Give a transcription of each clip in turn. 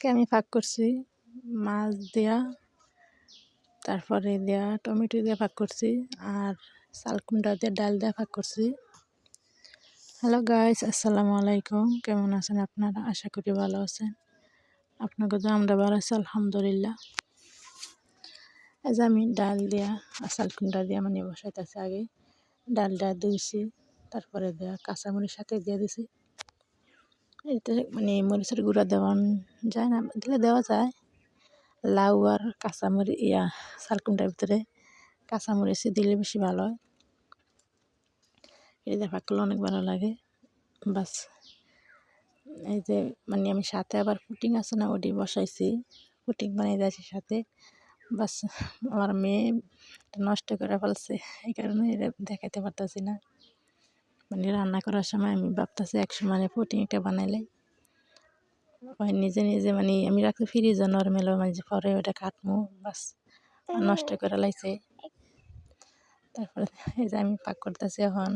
আজকে আমি পাক করছি মাছ দিয়া, তারপরে দেয়া টমেটো দিয়ে পাক করছি, আর চালকুমড়া দিয়ে ডাল দিয়ে পাক করছি। হ্যালো গাইস, আসসালামু আলাইকুম। কেমন আছেন আপনারা? আশা করি ভালো আছেন। আপনাকে তো আমরা ভালো আছি আলহামদুলিল্লাহ। এই যে আমি ডাল দিয়া আর চালকুমড়া দিয়া বসাইতেছি। আগে ডালটা ধুইছি, তারপরে দেয়া কাঁচামরিচ সাথে দিয়ে দিছি। এতে মরিচের গুঁড়া দেওয়া যায় না, দিলে দেওয়া যায়। লাউ আর কাঁচামরিচ চালকুমড়ার ভিতরে কাঁচামরিচ দিলে বেশি ভালো হয়। এটা পাক করলে অনেক ভালো লাগে। বাস এই যে আমি সাথে আবার পুটিং আছে না, ওটি বসাইছি। পুটিং বানিয়ে দিয়েছি সাথে। বাস আমার মেয়ে নষ্ট করে ফেলছে, এই কারণে এটা দেখাতে পারতেছি না। রান্না করার সময় আমি ভাবতেছি একসময় পুটিং একটা বানাইলে নিজে নিজে আমি রাখতে ফ্রিজে নরমেল পরে ওটা কাটবো। বাস নষ্ট করে লাইছে। তারপরে এই যে আমি পাক করতেছি, এখন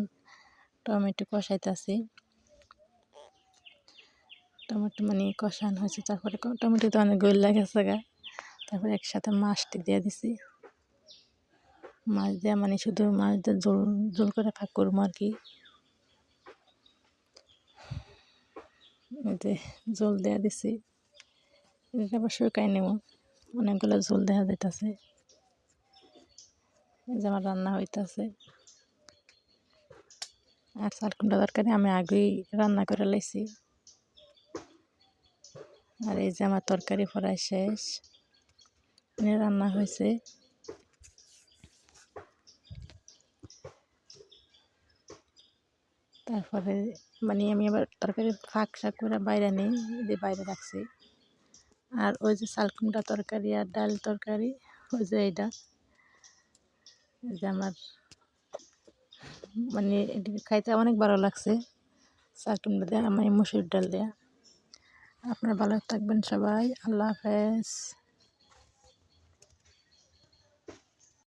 টমেটো কষাইতেছি। টমেটো কষানো হয়েছে, তারপরে টমেটো তো অনেক গইল গেছে গা। তারপরে একসাথে মাছটি দিয়ে দিছি। মাছ দিয়ে শুধু মাছ দিয়ে ঝোল ঝোল করে পাক করবো আর কি। ঝোল দেওয়া দিছি, এটা আবার শুকাই নেব। অনেকগুলো ঝোল দেখা যাইতেছে। এই যে আমার রান্না হইতেছে। আর চালকুমড়া তরকারি আমি আগেই রান্না করে লাইছি। আর এই যে আমার তরকারি প্রায় শেষ, রান্না হয়েছে। তারপরে আমি আবার তরকারি ফাঁক শাক করে বাইরে নেই, দিয়ে বাইরে রাখছি। আর ওই যে চালকুমড়া তরকারি আর ডাল তরকারি, ওই যে এইটা যে আমার এটি খাইতে অনেক ভালো লাগছে। চালকুমড়া দেওয়া মসুর ডাল দেওয়া। আপনারা ভালো থাকবেন সবাই। আল্লাহ হাফেজ।